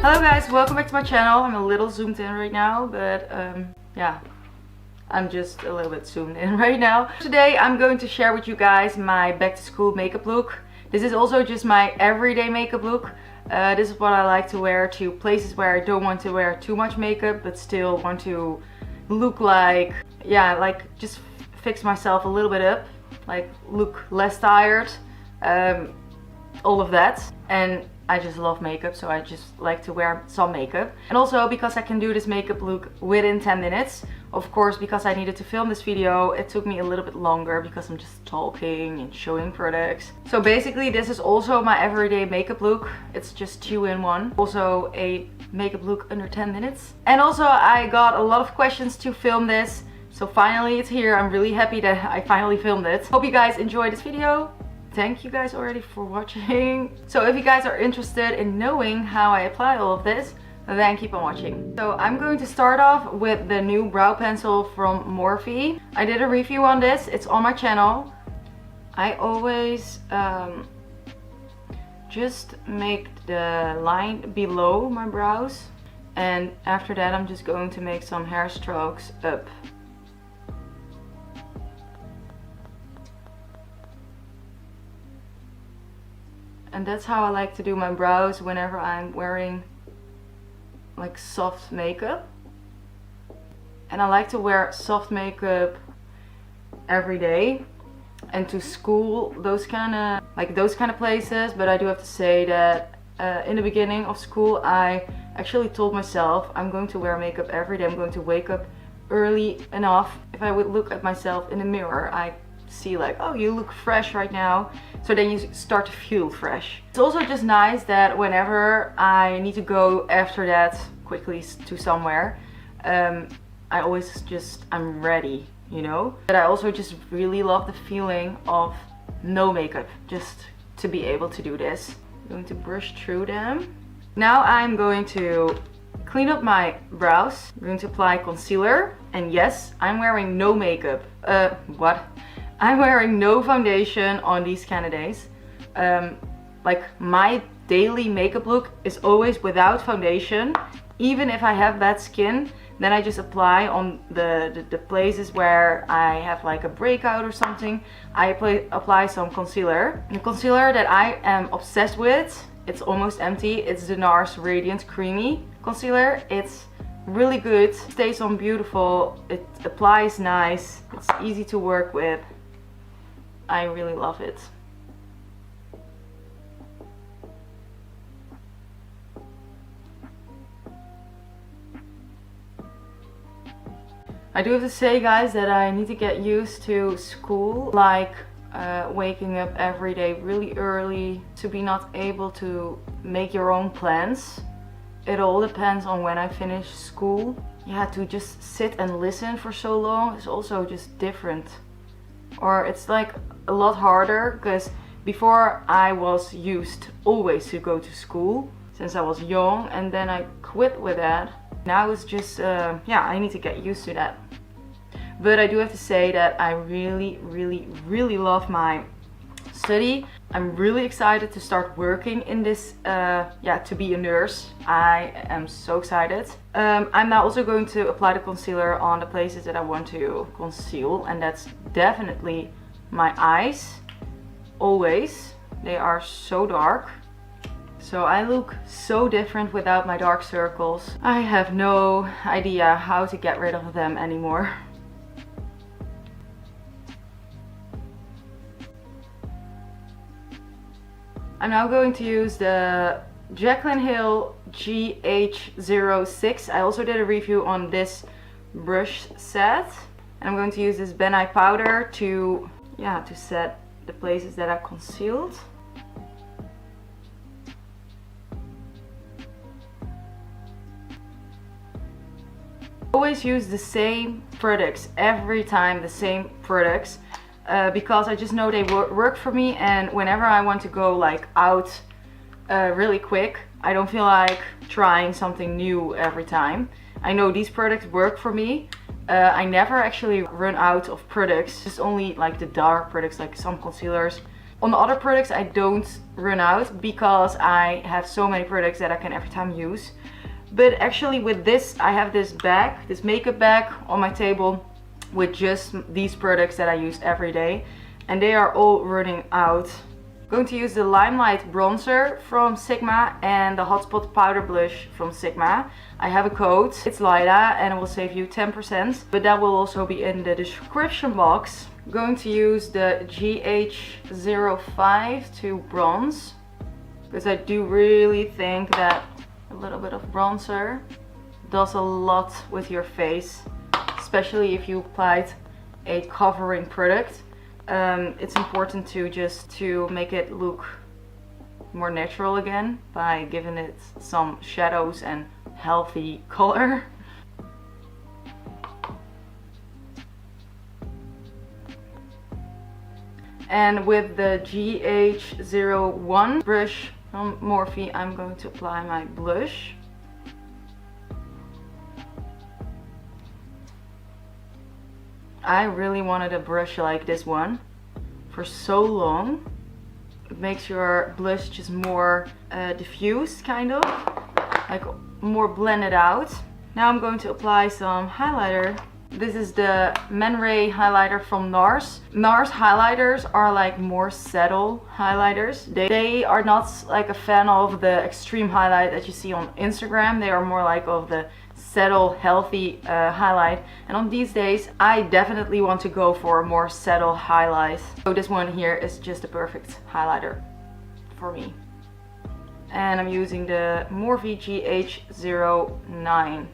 Hello guys, welcome back to my channel. I'm a little zoomed in right now, but yeah, I'm just a little bit zoomed in right now. Today I'm going to share with you guys my back to school makeup look. This is also just my everyday makeup look. This is what I like to wear to places where I don't want to wear too much makeup but still want to look like, yeah, like just fix myself a little bit up, like look less tired, all of that. And I just love makeup, so I just like to wear some makeup. And also because I can do this makeup look within 10 minutes. Of course, because I needed to film this video, it took me a little bit longer because I'm just talking and showing products. So basically this is also my everyday makeup look. It's just 2 in 1. Also a makeup look under 10 minutes. And also I got a lot of questions to film this. So finally it's here. I'm really happy that I finally filmed it. Hope you guys enjoyed this video. Thank you guys already for watching. So if you guys are interested in knowing how I apply all of this, then keep on watching. So I'm going to start off with the new brow pencil from Morphe. I did a review on this, it's on my channel. I always just make the line below my brows, and after that I'm just going to make some hair strokes up. And that's how I like to do my brows whenever I'm wearing like soft makeup. And I like to wear soft makeup every day and to school, those kind of places. But I do have to say that in the beginning of school I actually told myself I'm going to wear makeup every day. I'm going to wake up early enough. If I would look at myself in the mirror, I see like, oh, you look fresh right now. So then you start to feel fresh. It's also just nice that whenever I need to go after that quickly to somewhere, I always I'm ready, you know. But I also just really love the feeling of no makeup, just to be able to do this. I'm going to brush through them. Now I'm going to clean up my brows. I'm going to apply concealer. And yes, I'm wearing no makeup. I'm wearing no foundation on these kind of days. Like my daily makeup look is always without foundation. Even if I have bad skin, then I just apply on the places where I have like a breakout or something. I apply some concealer. The concealer that I am obsessed with, it's almost empty. It's the NARS Radiant Creamy Concealer. It's really good, stays on beautiful, it applies nice, it's easy to work with. I really love it. I do have to say, guys, that I need to get used to school, like waking up every day really early, to be not able to make your own plans. It all depends on when I finish school. Yeah, to just sit and listen for so long is also just different. Or it's like a lot harder, because before I was used always to go to school since I was young, and then I quit with that. Now it's just, yeah, I need to get used to that. But I do have to say that I really love my study. I'm really excited to start working in this, yeah, to be a nurse. I am so excited. I'm now also going to apply the concealer on the places that I want to conceal, and that's definitely my eyes. Always. They are so dark. So I look so different without my dark circles. I have no idea how to get rid of them anymore. I'm now going to use the Jaclyn Hill GH06. I also did a review on this brush set. And I'm going to use this Ben Nye powder to, yeah, to set the places that I concealed. Always use the same products every time, the same products. Because I just know they work for me, and whenever I want to go like out really quick, I don't feel like trying something new every time. I know these products work for me. I never actually run out of products, just only like the dark products, like some concealers On the other products I don't run out because I have so many products that I can every time use. But actually with this, I have this bag, this makeup bag on my table with just these products that I use every day, and they are all running out. I'm going to use the Limelight bronzer from Sigma and the Hotspot powder blush from Sigma. I have a code, it's Lida, and it will save you 10%, but that will also be in the description box. I'm going to use the GH05 to bronze, because I do really think that a little bit of bronzer does a lot with your face, especially if you applied a covering product. It's important to make it look more natural again by giving it some shadows and healthy color. And with the GH01 brush from Morphe, I'm going to apply my blush. I really wanted a brush like this one for so long. It makes your blush just more diffused, kind of, like more blended out. Now I'm going to apply some highlighter. This is the Man Ray highlighter from NARS. NARS highlighters are like more subtle highlighters. They are not like a fan of the extreme highlight that you see on Instagram. They are more like of the subtle, healthy highlight. And on these days, I definitely want to go for a more subtle highlight. So this one here is just a perfect highlighter for me. And I'm using the Morphe GH09.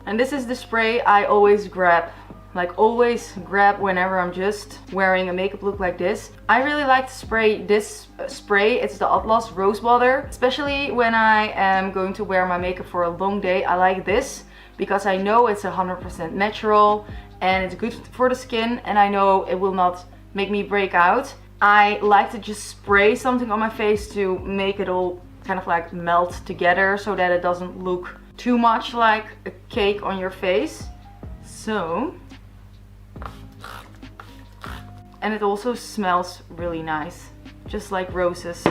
And this is the spray I always grab. Like always grab whenever I'm just wearing a makeup look like this. I really like to spray this spray. It's the Atlas Rose Water. Especially when I am going to wear my makeup for a long day. I like this because I know it's 100% natural and it's good for the skin, and I know it will not make me break out. I like to just spray something on my face to make it all kind of like melt together so that it doesn't look too much like a cake on your face. So, and it also smells really nice, just like roses.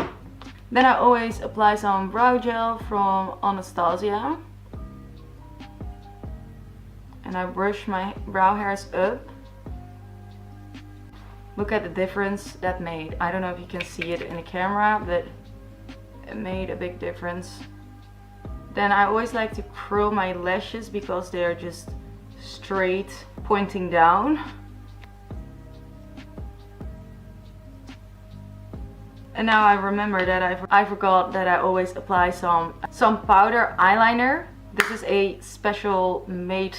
Then I always apply some brow gel from Anastasia, and I brush my brow hairs up. Look at the difference that made. I don't know if you can see it in the camera, but it made a big difference. Then I always like to curl my lashes because they are just straight pointing down. And now I remember that I forgot that I always apply some powder eyeliner. This is a special made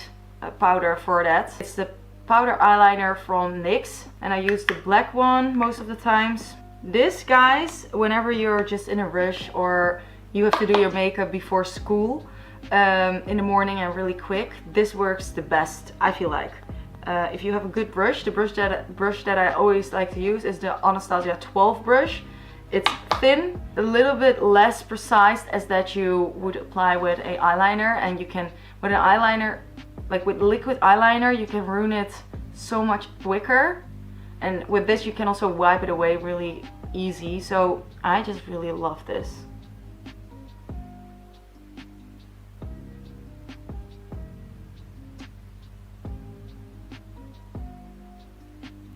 powder for that. It's the powder eyeliner from NYX, and I use the black one most of the times. This, guys, whenever you're just in a rush or you have to do your makeup before school in the morning and really quick, this works the best, I feel like. If you have a good brush, the brush that I always like to use is the Anastasia 12 brush. It's thin, a little bit less precise as that you would apply with a eyeliner, and you can, with an eyeliner, like with liquid eyeliner, you can ruin it so much quicker, and with this you can also wipe it away really easy. So I just really love this.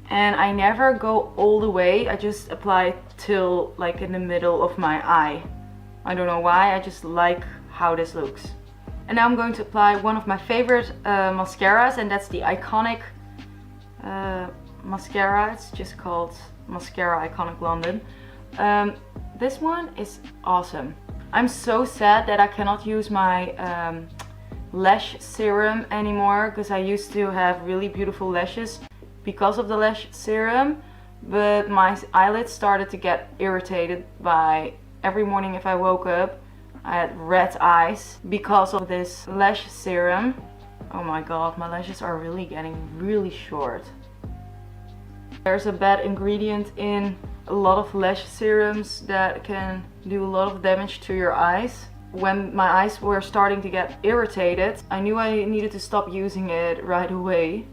And I never go all the way, I just apply till like in the middle of my eye. I don't know why, I just like how this looks. And now I'm going to apply one of my favorite mascaras, and that's the Iconic mascara. It's just called Mascara Iconic London. This one is awesome. I'm so sad that I cannot use my lash serum anymore, because I used to have really beautiful lashes because of the lash serum, but my eyelids started to get irritated by every morning if I woke up I had red eyes because of this lash serum. Oh my god, my lashes are really getting really short. There's a bad ingredient in a lot of lash serums that can do a lot of damage to your eyes. When my eyes were starting to get irritated, I knew I needed to stop using it right away,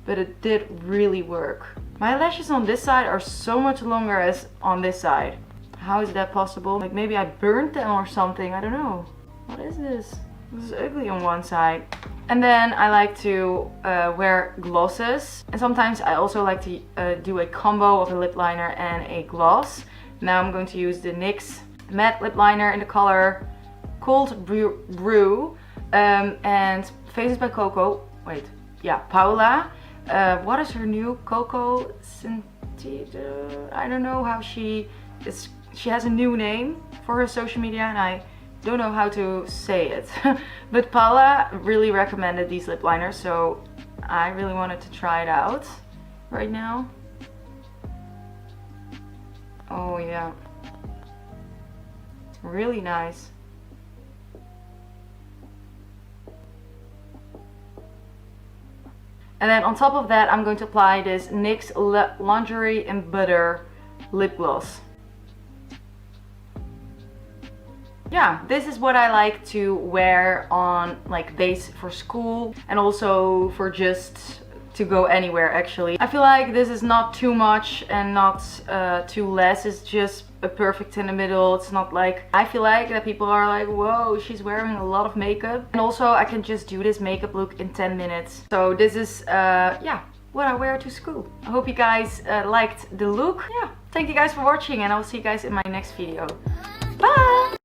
but it did really work. My lashes on this side are so much longer as on this side. How is that possible? Like maybe I burnt them or something, I don't know. What is this? This is ugly on one side. And then I like to wear glosses. And sometimes I also like to do a combo of a lip liner and a gloss. Now I'm going to use the NYX matte lip liner in the color Cold Brew. And Faces by Coco. Wait, yeah, Paula. What is her new Coco Sentito? I don't know how she is. She has a new name for her social media and I don't know how to say it. But Paula really recommended these lip liners, so I really wanted to try it out right now. Oh yeah, it's really nice. And then on top of that, I'm going to apply this NYX Lingerie in Butter lip gloss. Yeah, this is what I like to wear on like days for school and also for just to go anywhere actually. I feel like this is not too much and not too less. It's just a perfect in the middle. It's not like, I feel like that people are like, whoa, she's wearing a lot of makeup. And also I can just do this makeup look in 10 minutes. So this is, yeah, what I wear to school. I hope you guys liked the look. Yeah, thank you guys for watching and I'll see you guys in my next video. Bye!